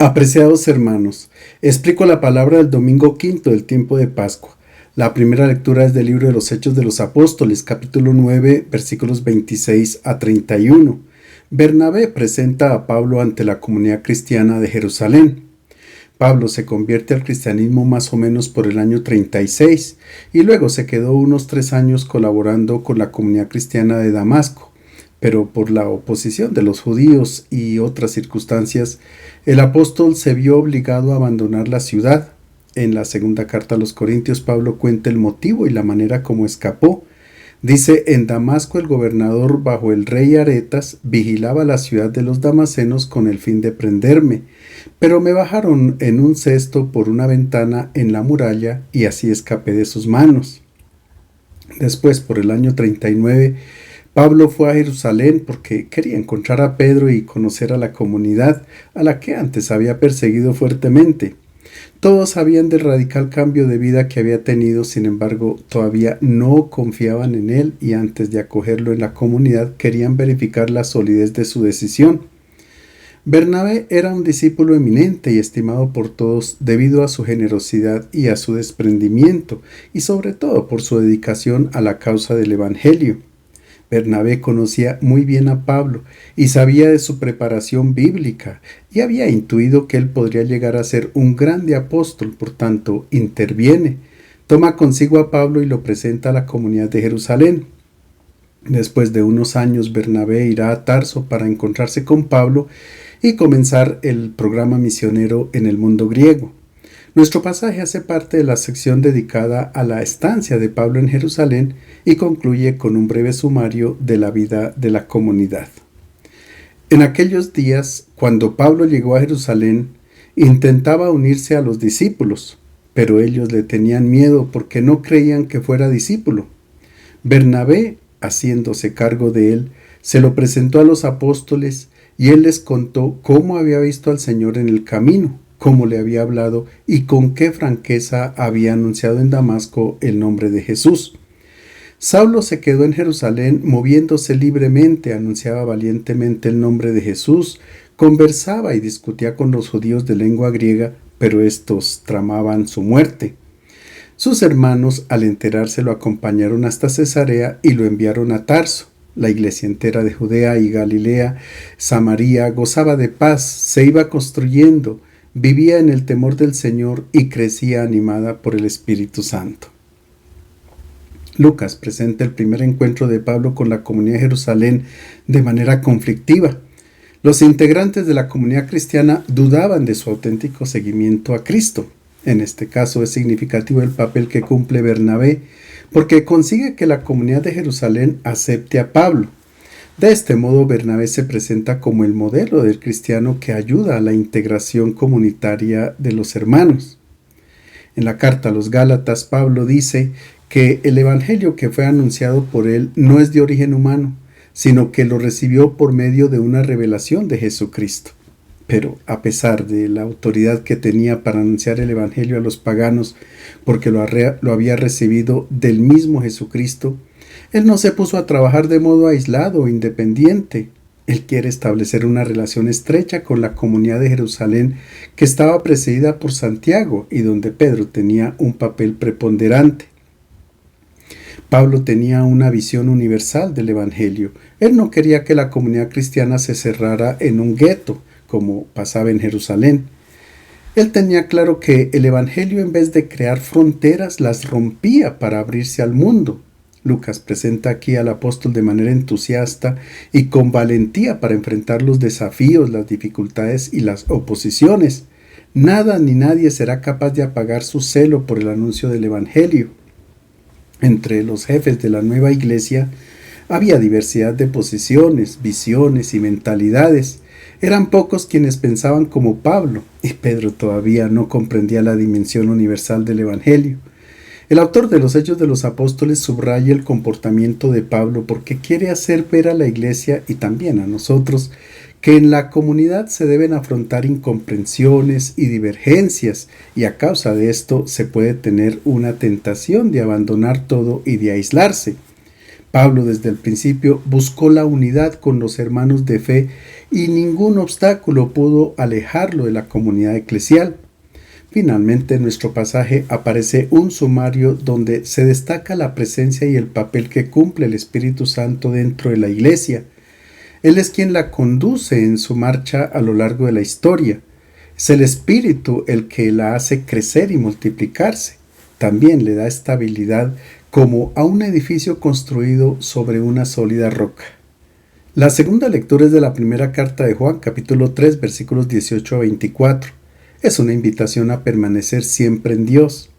Apreciados hermanos, explico la palabra del domingo quinto del tiempo de Pascua. La primera lectura es del libro de los Hechos de los Apóstoles, capítulo 9, versículos 26 a 31. Bernabé presenta a Pablo ante la comunidad cristiana de Jerusalén. Pablo se convierte al cristianismo más o menos por el año 36 y luego se quedó unos 3 años colaborando con la comunidad cristiana de Damasco. Pero por la oposición de los judíos y otras circunstancias, el apóstol se vio obligado a abandonar la ciudad. En la segunda carta a los Corintios, Pablo cuenta el motivo y la manera como escapó. Dice: en Damasco el gobernador bajo el rey Aretas vigilaba la ciudad de los damasenos con el fin de prenderme, pero me bajaron en un cesto por una ventana en la muralla y así escapé de sus manos. Después, por el año 39, Pablo fue a Jerusalén porque quería encontrar a Pedro y conocer a la comunidad a la que antes había perseguido fuertemente. Todos sabían del radical cambio de vida que había tenido, sin embargo, todavía no confiaban en él y antes de acogerlo en la comunidad querían verificar la solidez de su decisión. Bernabé era un discípulo eminente y estimado por todos debido a su generosidad y a su desprendimiento, y sobre todo por su dedicación a la causa del Evangelio. Bernabé conocía muy bien a Pablo y sabía de su preparación bíblica y había intuido que él podría llegar a ser un grande apóstol, por tanto, interviene, toma consigo a Pablo y lo presenta a la comunidad de Jerusalén. Después de unos años, Bernabé irá a Tarso para encontrarse con Pablo y comenzar el programa misionero en el mundo griego. Nuestro pasaje hace parte de la sección dedicada a la estancia de Pablo en Jerusalén y concluye con un breve sumario de la vida de la comunidad. En aquellos días, cuando Pablo llegó a Jerusalén, intentaba unirse a los discípulos, pero ellos le tenían miedo porque no creían que fuera discípulo. Bernabé, haciéndose cargo de él, se lo presentó a los apóstoles y él les contó cómo había visto al Señor en el camino, cómo le había hablado y con qué franqueza había anunciado en Damasco el nombre de Jesús. Saulo se quedó en Jerusalén moviéndose libremente, anunciaba valientemente el nombre de Jesús, conversaba y discutía con los judíos de lengua griega, pero estos tramaban su muerte. Sus hermanos, al enterarse, lo acompañaron hasta Cesarea y lo enviaron a Tarso. La iglesia entera de Judea y Galilea, Samaria, gozaba de paz, se iba construyendo, vivía en el temor del Señor y crecía animada por el Espíritu Santo. Lucas presenta el primer encuentro de Pablo con la comunidad de Jerusalén de manera conflictiva. Los integrantes de la comunidad cristiana dudaban de su auténtico seguimiento a Cristo. En este caso es significativo el papel que cumple Bernabé, porque consigue que la comunidad de Jerusalén acepte a Pablo. De este modo, Bernabé se presenta como el modelo del cristiano que ayuda a la integración comunitaria de los hermanos. En la carta a los Gálatas, Pablo dice que el evangelio que fue anunciado por él no es de origen humano, sino que lo recibió por medio de una revelación de Jesucristo. Pero a pesar de la autoridad que tenía para anunciar el evangelio a los paganos, porque lo había recibido del mismo Jesucristo, él no se puso a trabajar de modo aislado o independiente. Él quiere establecer una relación estrecha con la comunidad de Jerusalén que estaba presidida por Santiago y donde Pedro tenía un papel preponderante. Pablo tenía una visión universal del evangelio. Él no quería que la comunidad cristiana se cerrara en un gueto, como pasaba en Jerusalén. Él tenía claro que el evangelio, en vez de crear fronteras, las rompía para abrirse al mundo. Lucas presenta aquí al apóstol de manera entusiasta y con valentía para enfrentar los desafíos, las dificultades y las oposiciones. Nada ni nadie será capaz de apagar su celo por el anuncio del evangelio. Entre los jefes de la nueva iglesia había diversidad de posiciones, visiones y mentalidades. Eran pocos quienes pensaban como Pablo, y Pedro todavía no comprendía la dimensión universal del evangelio. El autor de los Hechos de los Apóstoles subraya el comportamiento de Pablo porque quiere hacer ver a la iglesia y también a nosotros que en la comunidad se deben afrontar incomprensiones y divergencias, y a causa de esto se puede tener una tentación de abandonar todo y de aislarse. Pablo desde el principio buscó la unidad con los hermanos de fe y ningún obstáculo pudo alejarlo de la comunidad eclesial. Finalmente, en nuestro pasaje aparece un sumario donde se destaca la presencia y el papel que cumple el Espíritu Santo dentro de la Iglesia. Él es quien la conduce en su marcha a lo largo de la historia. Es el Espíritu el que la hace crecer y multiplicarse. También le da estabilidad como a un edificio construido sobre una sólida roca. La segunda lectura es de la primera carta de Juan, capítulo 3, versículos 18 a 24. Es una invitación a permanecer siempre en Dios.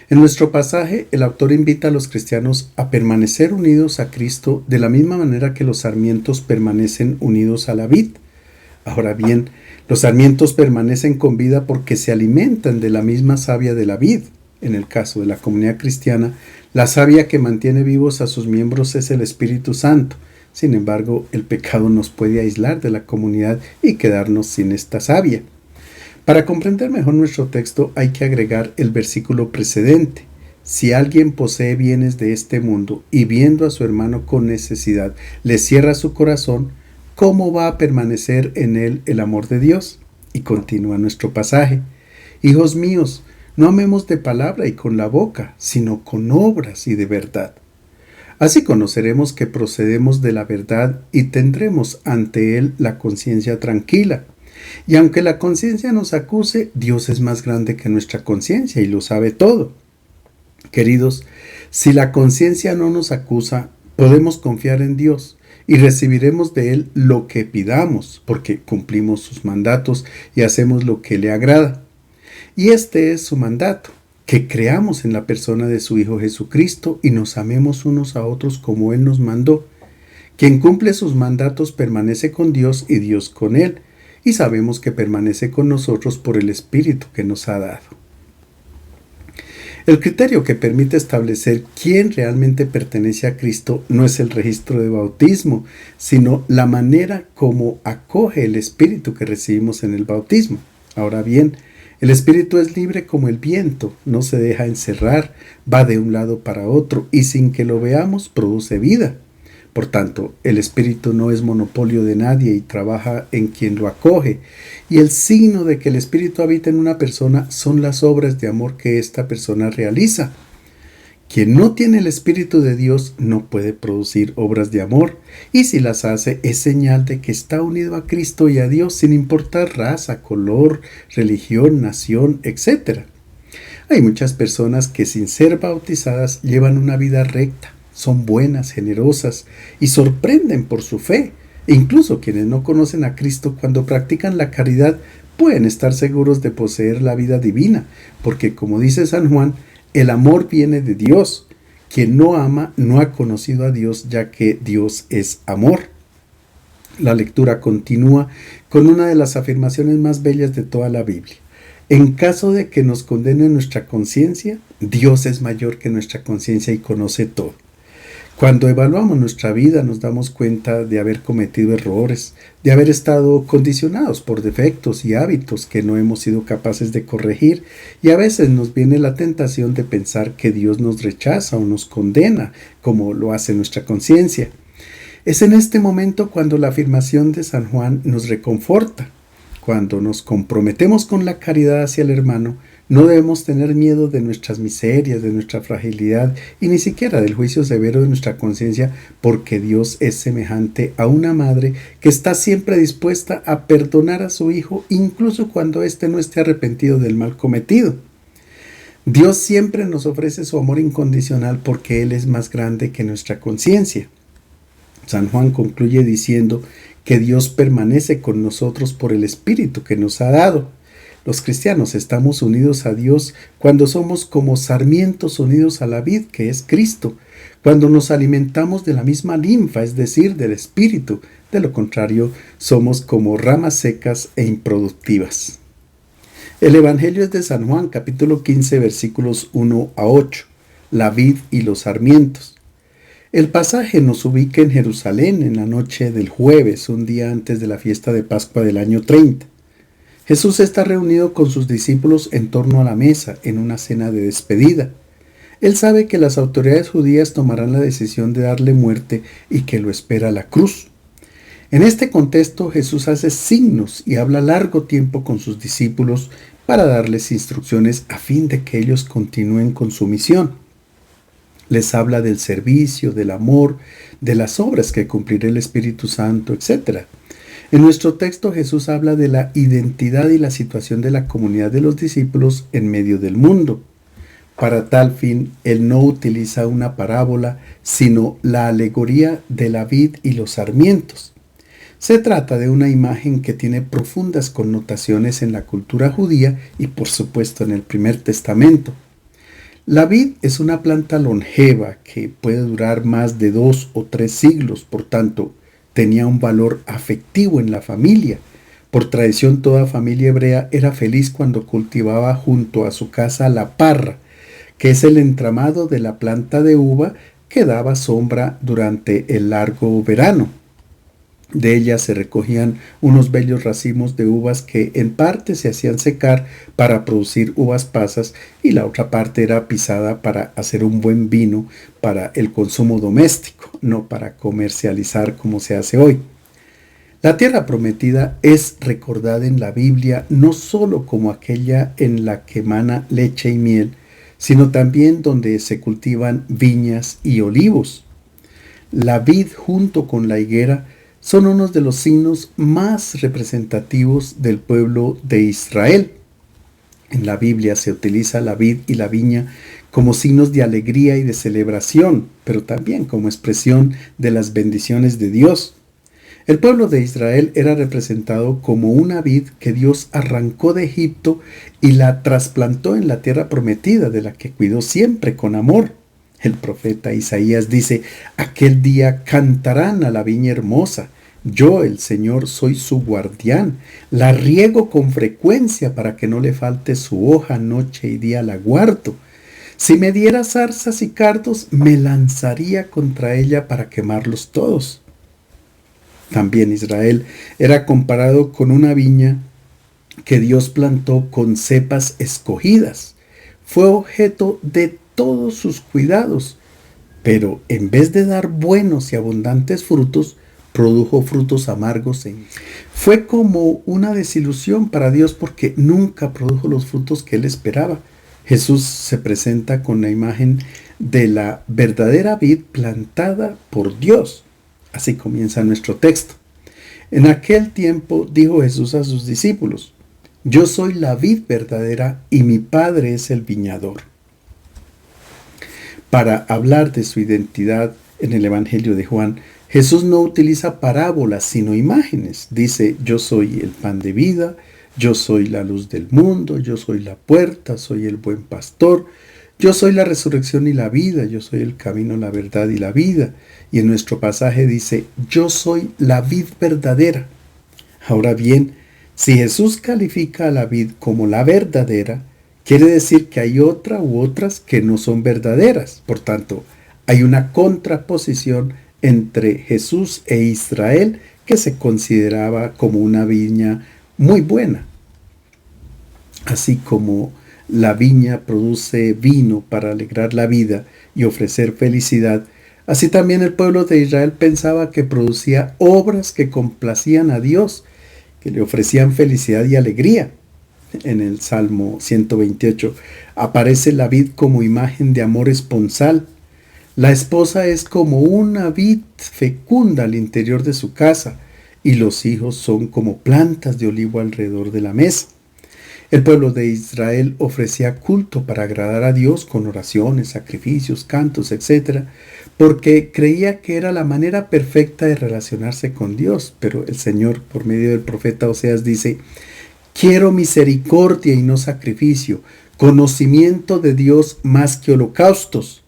En nuestro pasaje, el autor invita a los cristianos a permanecer unidos a Cristo de la misma manera que los sarmientos permanecen unidos a la vid. Ahora bien, los sarmientos permanecen con vida porque se alimentan de la misma savia de la vid. En el caso de la comunidad cristiana, la savia que mantiene vivos a sus miembros es el Espíritu Santo. Sin embargo, el pecado nos puede aislar de la comunidad y quedarnos sin esta savia. Para comprender mejor nuestro texto hay que agregar el versículo precedente. Si alguien posee bienes de este mundo y viendo a su hermano con necesidad le cierra su corazón, ¿cómo va a permanecer en él el amor de Dios? Y continúa nuestro pasaje. Hijos míos, no amemos de palabra y con la boca, sino con obras y de verdad. Así conoceremos que procedemos de la verdad y tendremos ante él la conciencia tranquila. Y aunque la conciencia nos acuse, Dios es más grande que nuestra conciencia y lo sabe todo. Queridos, si la conciencia no nos acusa, podemos confiar en Dios y recibiremos de Él lo que pidamos, porque cumplimos sus mandatos y hacemos lo que le agrada. Y este es su mandato, que creamos en la persona de su Hijo Jesucristo y nos amemos unos a otros como Él nos mandó. Quien cumple sus mandatos permanece con Dios y Dios con él, y sabemos que permanece con nosotros por el Espíritu que nos ha dado. El criterio que permite establecer quién realmente pertenece a Cristo no es el registro de bautismo, sino la manera como acoge el Espíritu que recibimos en el bautismo. Ahora bien, el Espíritu es libre como el viento, no se deja encerrar, va de un lado para otro y sin que lo veamos produce vida. Por tanto, el Espíritu no es monopolio de nadie y trabaja en quien lo acoge. Y el signo de que el Espíritu habita en una persona son las obras de amor que esta persona realiza. Quien no tiene el Espíritu de Dios no puede producir obras de amor, y si las hace es señal de que está unido a Cristo y a Dios sin importar raza, color, religión, nación, etc. Hay muchas personas que sin ser bautizadas llevan una vida recta. Son buenas, generosas y sorprenden por su fe. E incluso quienes no conocen a Cristo cuando practican la caridad pueden estar seguros de poseer la vida divina, porque como dice San Juan, el amor viene de Dios. Quien no ama no ha conocido a Dios, ya que Dios es amor. La lectura continúa con una de las afirmaciones más bellas de toda la Biblia. En caso de que nos condene nuestra conciencia, Dios es mayor que nuestra conciencia y conoce todo. Cuando evaluamos nuestra vida nos damos cuenta de haber cometido errores, de haber estado condicionados por defectos y hábitos que no hemos sido capaces de corregir, y a veces nos viene la tentación de pensar que Dios nos rechaza o nos condena, como lo hace nuestra conciencia. Es en este momento cuando la afirmación de San Juan nos reconforta. Cuando nos comprometemos con la caridad hacia el hermano, no debemos tener miedo de nuestras miserias, de nuestra fragilidad y ni siquiera del juicio severo de nuestra conciencia, porque Dios es semejante a una madre que está siempre dispuesta a perdonar a su hijo incluso cuando éste no esté arrepentido del mal cometido. Dios siempre nos ofrece su amor incondicional porque Él es más grande que nuestra conciencia. San Juan concluye diciendo que Dios permanece con nosotros por el Espíritu que nos ha dado. Los cristianos estamos unidos a Dios cuando somos como sarmientos unidos a la vid, que es Cristo, cuando nos alimentamos de la misma linfa, es decir, del Espíritu. De lo contrario, somos como ramas secas e improductivas. El Evangelio es de San Juan, capítulo 15, versículos 1 a 8, la vid y los sarmientos. El pasaje nos ubica en Jerusalén en la noche del jueves, un día antes de la fiesta de Pascua del año 30. Jesús está reunido con sus discípulos en torno a la mesa en una cena de despedida. Él sabe que las autoridades judías tomarán la decisión de darle muerte y que lo espera la cruz. En este contexto, Jesús hace signos y habla largo tiempo con sus discípulos para darles instrucciones a fin de que ellos continúen con su misión. Les habla del servicio, del amor, de las obras que cumplirá el Espíritu Santo, etc. En nuestro texto, Jesús habla de la identidad y la situación de la comunidad de los discípulos en medio del mundo. Para tal fin, Él no utiliza una parábola, sino la alegoría de la vid y los sarmientos. Se trata de una imagen que tiene profundas connotaciones en la cultura judía y por supuesto en el Primer Testamento. La vid es una planta longeva que puede durar más de 2 o 3 siglos, por tanto, tenía un valor afectivo en la familia. Por tradición, toda familia hebrea era feliz cuando cultivaba junto a su casa la parra, que es el entramado de la planta de uva que daba sombra durante el largo verano. De ella se recogían unos bellos racimos de uvas que en parte se hacían secar para producir uvas pasas y la otra parte era pisada para hacer un buen vino para el consumo doméstico, no para comercializar como se hace hoy. La tierra prometida es recordada en la Biblia no solo como aquella en la que emana leche y miel, sino también donde se cultivan viñas y olivos. La vid junto con la higuera son unos de los signos más representativos del pueblo de Israel. En la Biblia se utiliza la vid y la viña como signos de alegría y de celebración, pero también como expresión de las bendiciones de Dios. El pueblo de Israel era representado como una vid que Dios arrancó de Egipto y la trasplantó en la tierra prometida, de la que cuidó siempre con amor. El profeta Isaías dice: aquel día cantarán a la viña hermosa. Yo, el Señor, soy su guardián. La riego con frecuencia para que no le falte su hoja, noche y día la guardo. Si me diera zarzas y cardos, me lanzaría contra ella para quemarlos todos. También Israel era comparado con una viña que Dios plantó con cepas escogidas. Fue objeto de todos sus cuidados, pero en vez de dar buenos y abundantes frutos, produjo frutos amargos. Fue como una desilusión para Dios porque nunca produjo los frutos que él esperaba. Jesús se presenta con la imagen de la verdadera vid plantada por Dios. Así comienza nuestro texto. En aquel tiempo dijo Jesús a sus discípulos: yo soy la vid verdadera y mi Padre es el viñador. Para hablar de su identidad en el Evangelio de Juan, Jesús no utiliza parábolas, sino imágenes. Dice: yo soy el pan de vida, yo soy la luz del mundo, yo soy la puerta, soy el buen pastor, yo soy la resurrección y la vida, yo soy el camino, la verdad y la vida. Y en nuestro pasaje dice: yo soy la vid verdadera. Ahora bien, si Jesús califica a la vid como la verdadera, quiere decir que hay otra u otras que no son verdaderas. Por tanto, hay una contraposición entre Jesús e Israel, que se consideraba como una viña muy buena. Así como la viña produce vino para alegrar la vida y ofrecer felicidad, así también el pueblo de Israel pensaba que producía obras que complacían a Dios, que le ofrecían felicidad y alegría. En el Salmo 128 aparece la vid como imagen de amor esponsal. La esposa es como una vid fecunda al interior de su casa, y los hijos son como plantas de olivo alrededor de la mesa. El pueblo de Israel ofrecía culto para agradar a Dios con oraciones, sacrificios, cantos, etc., porque creía que era la manera perfecta de relacionarse con Dios. Pero el Señor, por medio del profeta Oseas, dice: quiero misericordia y no sacrificio, conocimiento de Dios más que holocaustos.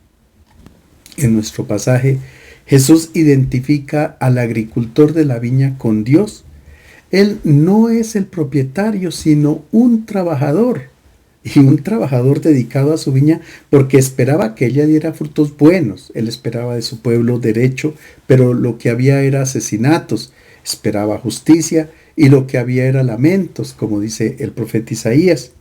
En nuestro pasaje, Jesús identifica al agricultor de la viña con Dios. Él no es el propietario, sino un trabajador, y un trabajador dedicado a su viña porque esperaba que ella diera frutos buenos. Él esperaba de su pueblo derecho, pero lo que había era asesinatos. Esperaba justicia y lo que había era lamentos, como dice el profeta Isaías.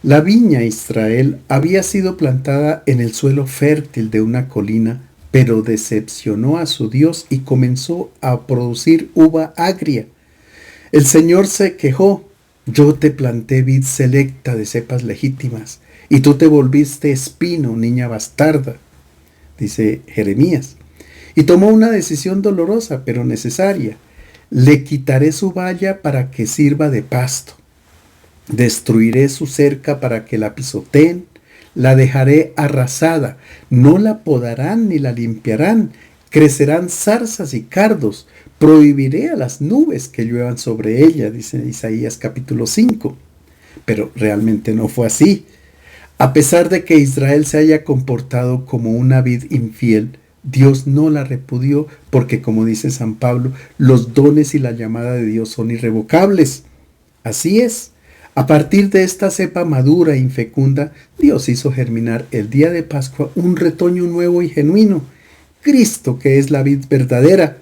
La viña Israel había sido plantada en el suelo fértil de una colina pero decepcionó a su Dios y comenzó a producir uva agria. El Señor se quejó: yo te planté vid selecta de cepas legítimas, y tú te volviste espino, niña bastarda, dice Jeremías. Y tomó una decisión dolorosa, pero necesaria. Le quitaré su valla para que sirva de pasto. Destruiré su cerca para que la pisoteen. La dejaré arrasada. No la podarán ni la limpiarán. Crecerán zarzas y cardos. Prohibiré a las nubes que lluevan sobre ella, dice Isaías capítulo 5. Pero realmente no fue así. A pesar de que Israel se haya comportado como una vid infiel, Dios no la repudió porque, como dice San Pablo, los dones y la llamada de Dios son irrevocables. Así es. A partir de esta cepa madura e infecunda, Dios hizo germinar el día de Pascua un retoño nuevo y genuino, Cristo, que es la vid verdadera.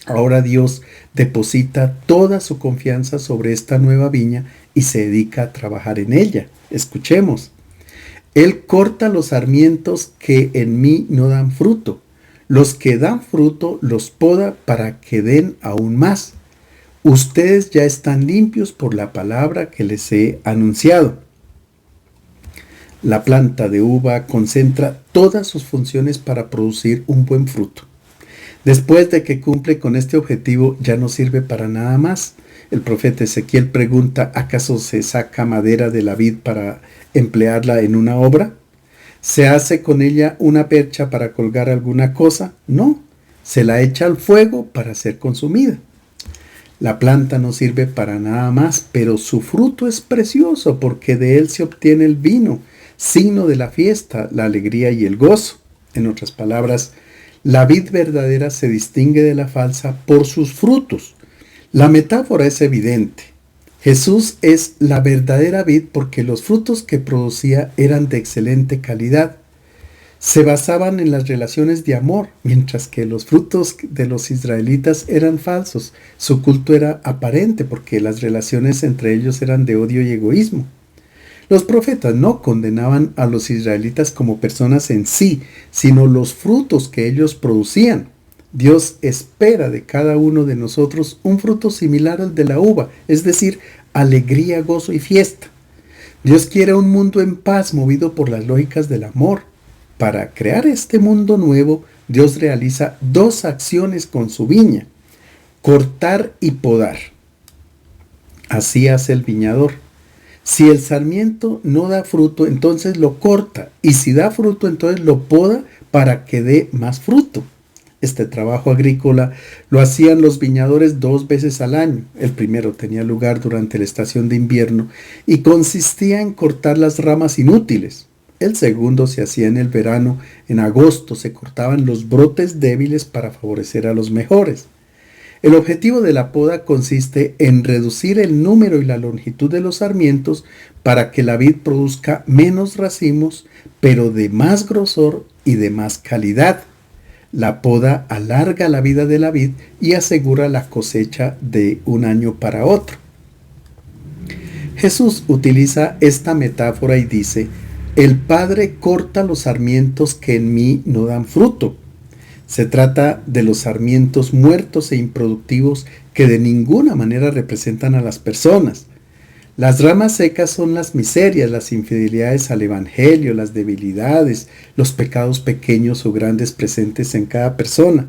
Ahora Dios deposita toda su confianza sobre esta nueva viña y se dedica a trabajar en ella. Escuchemos. Él corta los sarmientos que en mí no dan fruto. Los que dan fruto los poda para que den aún más. Ustedes ya están limpios por la palabra que les he anunciado. La planta de uva concentra todas sus funciones para producir un buen fruto. Después de que cumple con este objetivo, ya no sirve para nada más. El profeta Ezequiel pregunta: ¿acaso se saca madera de la vid para emplearla en una obra? ¿Se hace con ella una percha para colgar alguna cosa? No, se la echa al fuego para ser consumida. La planta no sirve para nada más, pero su fruto es precioso porque de él se obtiene el vino, signo de la fiesta, la alegría y el gozo. En otras palabras, la vid verdadera se distingue de la falsa por sus frutos. La metáfora es evidente. Jesús es la verdadera vid porque los frutos que producía eran de excelente calidad. Se basaban en las relaciones de amor, mientras que los frutos de los israelitas eran falsos. Su culto era aparente porque las relaciones entre ellos eran de odio y egoísmo. Los profetas no condenaban a los israelitas como personas en sí, sino los frutos que ellos producían. Dios espera de cada uno de nosotros un fruto similar al de la uva, es decir, alegría, gozo y fiesta. Dios quiere un mundo en paz movido por las lógicas del amor. Para crear este mundo nuevo, Dios realiza dos acciones con su viña: cortar y podar. Así hace el viñador. Si el sarmiento no da fruto, entonces lo corta, y si da fruto, entonces lo poda para que dé más fruto. Este trabajo agrícola lo hacían los viñadores 2 veces al año. El primero tenía lugar durante la estación de invierno y consistía en cortar las ramas inútiles. El segundo se hacía en el verano. En agosto se cortaban los brotes débiles para favorecer a los mejores. El objetivo de la poda consiste en reducir el número y la longitud de los sarmientos para que la vid produzca menos racimos, pero de más grosor y de más calidad. La poda alarga la vida de la vid y asegura la cosecha de un año para otro. Jesús utiliza esta metáfora y dice: el Padre corta los sarmientos que en mí no dan fruto. Se trata de los sarmientos muertos e improductivos que de ninguna manera representan a las personas. Las ramas secas son las miserias, las infidelidades al Evangelio, las debilidades, los pecados pequeños o grandes presentes en cada persona.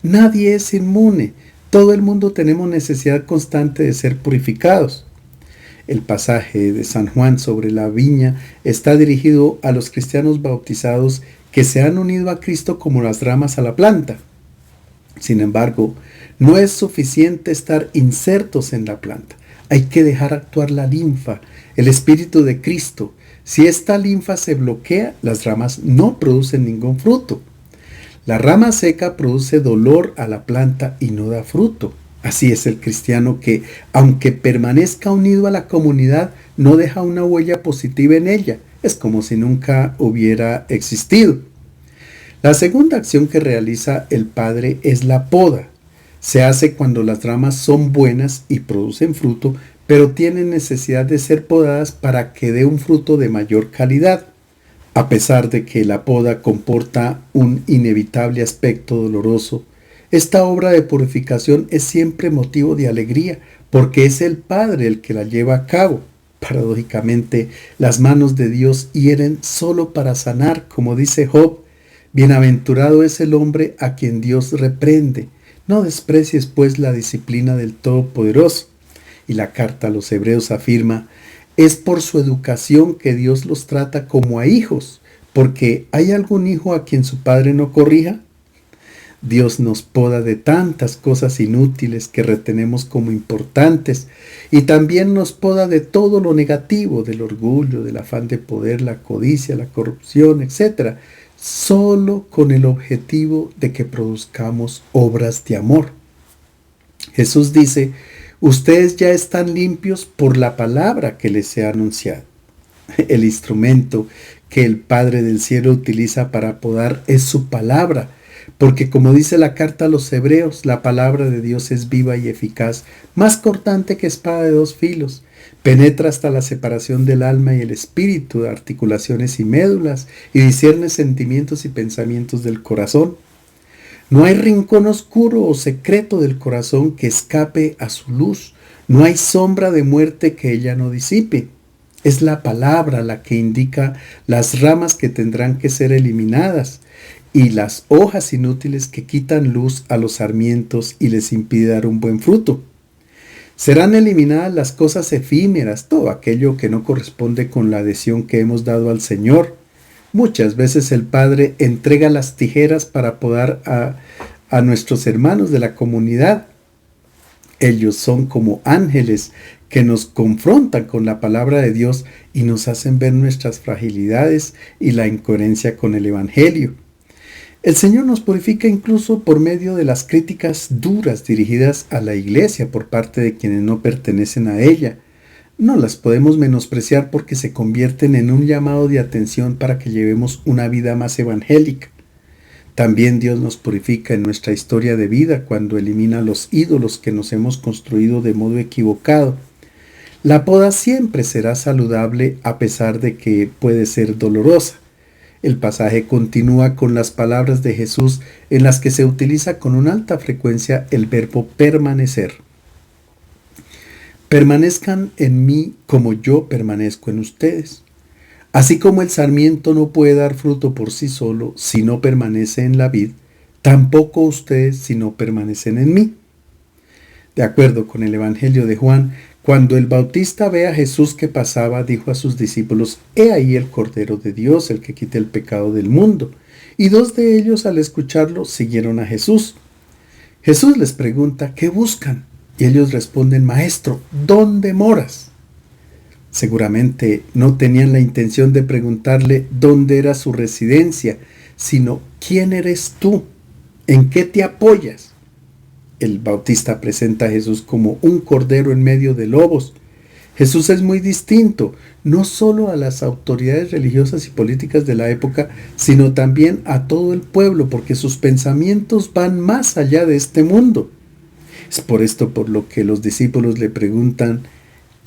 Nadie es inmune. Todo el mundo tenemos necesidad constante de ser purificados. El pasaje de San Juan sobre la viña está dirigido a los cristianos bautizados que se han unido a Cristo como las ramas a la planta. Sin embargo, no es suficiente estar insertos en la planta. Hay que dejar actuar la linfa, el Espíritu de Cristo. Si esta linfa se bloquea, las ramas no producen ningún fruto. La rama seca produce dolor a la planta y no da fruto. Así es el cristiano que, aunque permanezca unido a la comunidad, no deja una huella positiva en ella. Es como si nunca hubiera existido. La segunda acción que realiza el Padre es la poda. Se hace cuando las ramas son buenas y producen fruto, pero tienen necesidad de ser podadas para que dé un fruto de mayor calidad. A pesar de que la poda comporta un inevitable aspecto doloroso, esta obra de purificación es siempre motivo de alegría, porque es el Padre el que la lleva a cabo. Paradójicamente, las manos de Dios hieren solo para sanar, como dice Job. Bienaventurado es el hombre a quien Dios reprende. No desprecies pues la disciplina del Todopoderoso. Y la carta a los Hebreos afirma: es por su educación que Dios los trata como a hijos, porque ¿hay algún hijo a quien su padre no corrija? Dios nos poda de tantas cosas inútiles que retenemos como importantes, y también nos poda de todo lo negativo, del orgullo, del afán de poder, la codicia, la corrupción, etc., solo con el objetivo de que produzcamos obras de amor. Jesús dice: ustedes ya están limpios por la palabra que les he anunciado. El instrumento que el Padre del Cielo utiliza para podar es su palabra, porque como dice la carta a los Hebreos, la palabra de Dios es viva y eficaz, más cortante que espada de dos filos, penetra hasta la separación del alma y el espíritu, de articulaciones y médulas, y discierne sentimientos y pensamientos del corazón. No hay rincón oscuro o secreto del corazón que escape a su luz. No hay sombra de muerte que ella no disipe. Es la palabra la que indica las ramas que tendrán que ser eliminadas y las hojas inútiles que quitan luz a los sarmientos y les impide dar un buen fruto. Serán eliminadas las cosas efímeras, todo aquello que no corresponde con la adhesión que hemos dado al Señor. Muchas veces el Padre entrega las tijeras para podar a nuestros hermanos de la comunidad. Ellos son como ángeles que nos confrontan con la palabra de Dios y nos hacen ver nuestras fragilidades y la incoherencia con el Evangelio. El Señor nos purifica incluso por medio de las críticas duras dirigidas a la iglesia por parte de quienes no pertenecen a ella. No las podemos menospreciar porque se convierten en un llamado de atención para que llevemos una vida más evangélica. También Dios nos purifica en nuestra historia de vida cuando elimina los ídolos que nos hemos construido de modo equivocado. La poda siempre será saludable a pesar de que puede ser dolorosa. El pasaje continúa con las palabras de Jesús en las que se utiliza con una alta frecuencia el verbo permanecer. Permanezcan en mí como yo permanezco en ustedes. Así como el sarmiento no puede dar fruto por sí solo si no permanece en la vid, tampoco ustedes si no permanecen en mí. De acuerdo con el Evangelio de Juan, cuando el Bautista ve a Jesús que pasaba, dijo a sus discípulos: «He ahí el Cordero de Dios, el que quita el pecado del mundo». Y dos de ellos, al escucharlo, siguieron a Jesús. Jesús les pregunta: «¿Qué buscan?». Y ellos responden: «Maestro, ¿dónde moras?». Seguramente no tenían la intención de preguntarle dónde era su residencia, sino ¿quién eres tú? ¿En qué te apoyas? El Bautista presenta a Jesús como un cordero en medio de lobos. Jesús es muy distinto, no solo a las autoridades religiosas y políticas de la época, sino también a todo el pueblo, porque sus pensamientos van más allá de este mundo. Es por esto por lo que los discípulos le preguntan: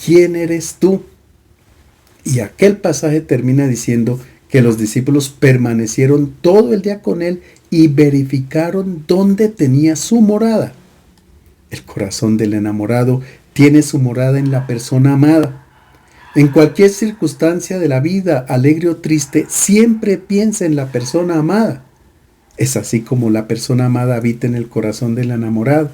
¿quién eres tú? Y aquel pasaje termina diciendo que los discípulos permanecieron todo el día con él y verificaron dónde tenía su morada. El corazón del enamorado tiene su morada en la persona amada. En cualquier circunstancia de la vida, alegre o triste, siempre piensa en la persona amada. Es así como la persona amada habita en el corazón del enamorado.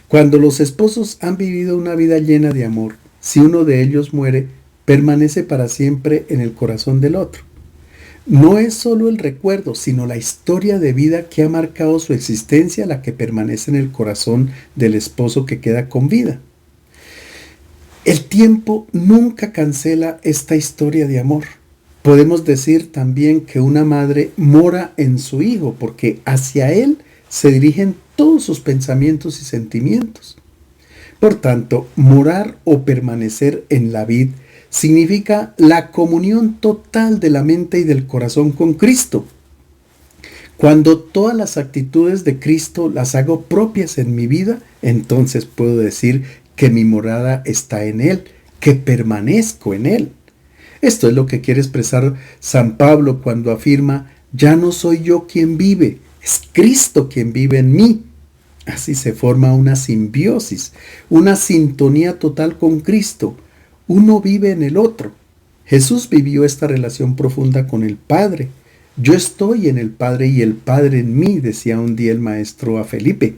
Cuando los esposos han vivido una vida llena de amor, si uno de ellos muere, permanece para siempre en el corazón del otro. No es solo el recuerdo, sino la historia de vida que ha marcado su existencia la que permanece en el corazón del esposo que queda con vida. El tiempo nunca cancela esta historia de amor. Podemos decir también que una madre mora en su hijo porque hacia él se dirigen todos sus pensamientos y sentimientos. Por tanto, morar o permanecer en la vid significa la comunión total de la mente y del corazón con Cristo. Cuando todas las actitudes de Cristo las hago propias en mi vida, entonces puedo decir que mi morada está en Él, que permanezco en Él. Esto es lo que quiere expresar San Pablo cuando afirma: ya no soy yo quien vive, es Cristo quien vive en mí. Así se forma una simbiosis, una sintonía total con Cristo. Uno vive en el otro. Jesús vivió esta relación profunda con el Padre. Yo estoy en el Padre y el Padre en mí, decía un día el maestro a Felipe.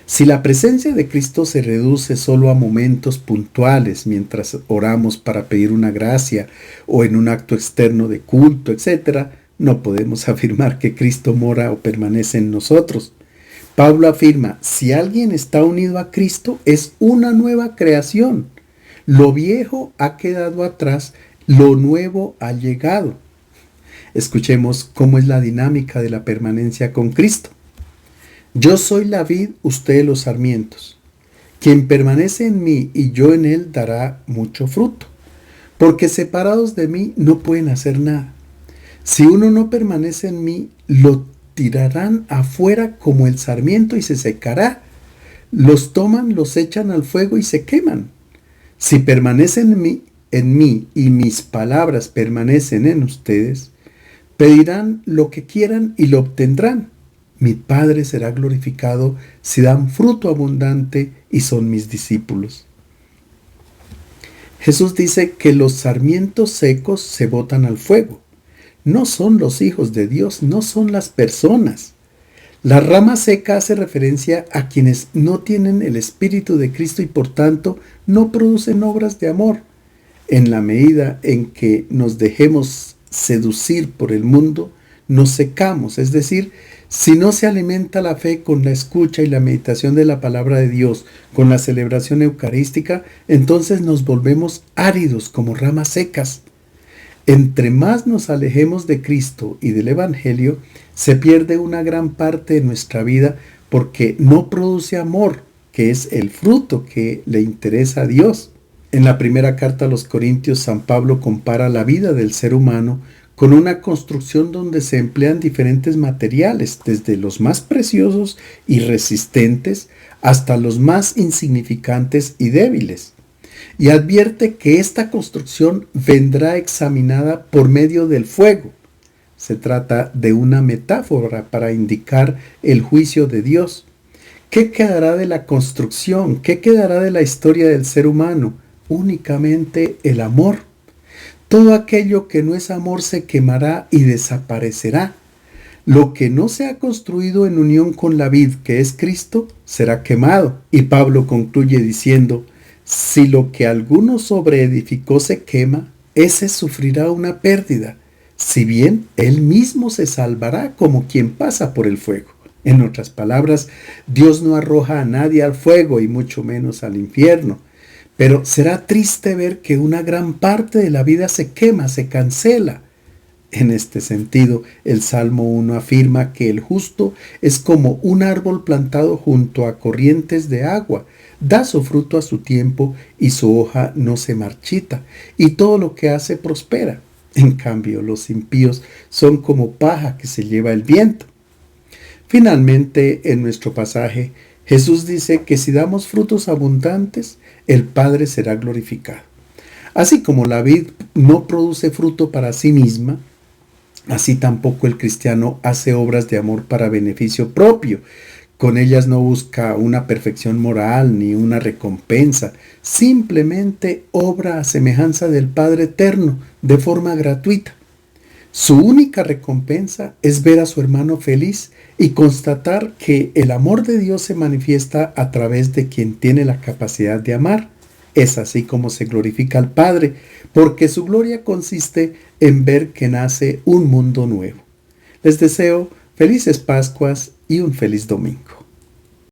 Si la presencia de Cristo se reduce solo a momentos puntuales mientras oramos para pedir una gracia o en un acto externo de culto, etc., no podemos afirmar que Cristo mora o permanece en nosotros. Pablo afirma: si alguien está unido a Cristo, es una nueva creación. Lo viejo ha quedado atrás, lo nuevo ha llegado. Escuchemos cómo es la dinámica de la permanencia con Cristo. Yo soy la vid, ustedes los sarmientos. Quien permanece en mí y yo en él dará mucho fruto, porque separados de mí no pueden hacer nada. Si uno no permanece en mí, lo tirarán afuera como el sarmiento y se secará. Los toman, los echan al fuego y se queman. Si permanecen en mí y mis palabras permanecen en ustedes, pedirán lo que quieran y lo obtendrán. Mi Padre será glorificado si dan fruto abundante y son mis discípulos. Jesús dice que los sarmientos secos se botan al fuego. No son los hijos de Dios, no son las personas. La rama seca hace referencia a quienes no tienen el Espíritu de Cristo y por tanto no producen obras de amor. En la medida en que nos dejemos seducir por el mundo, nos secamos, es decir, si no se alimenta la fe con la escucha y la meditación de la palabra de Dios, con la celebración eucarística, entonces nos volvemos áridos como ramas secas. Entre más nos alejemos de Cristo y del Evangelio, se pierde una gran parte de nuestra vida porque no produce amor, que es el fruto que le interesa a Dios. En la primera carta a los Corintios, San Pablo compara la vida del ser humano con una construcción donde se emplean diferentes materiales, desde los más preciosos y resistentes hasta los más insignificantes y débiles. Y advierte que esta construcción vendrá examinada por medio del fuego. Se trata de una metáfora para indicar el juicio de Dios. ¿Qué quedará de la construcción? ¿Qué quedará de la historia del ser humano? Únicamente el amor. Todo aquello que no es amor se quemará y desaparecerá. Lo que no se ha construido en unión con la vid, que es Cristo, será quemado. Y Pablo concluye diciendo: si lo que alguno sobreedificó se quema, ese sufrirá una pérdida, si bien él mismo se salvará como quien pasa por el fuego. En otras palabras, Dios no arroja a nadie al fuego y mucho menos al infierno. Pero será triste ver que una gran parte de la vida se quema, se cancela. En este sentido, el Salmo 1 afirma que el justo es como un árbol plantado junto a corrientes de agua, da su fruto a su tiempo y su hoja no se marchita, y todo lo que hace prospera. En cambio, los impíos son como paja que se lleva el viento. Finalmente, en nuestro pasaje, Jesús dice que si damos frutos abundantes, el Padre será glorificado. Así como la vid no produce fruto para sí misma, así tampoco el cristiano hace obras de amor para beneficio propio. Con ellas no busca una perfección moral ni una recompensa, simplemente obra a semejanza del Padre Eterno de forma gratuita. Su única recompensa es ver a su hermano feliz y constatar que el amor de Dios se manifiesta a través de quien tiene la capacidad de amar. Es así como se glorifica al Padre, porque su gloria consiste en ver que nace un mundo nuevo. Les deseo felices Pascuas y un feliz domingo.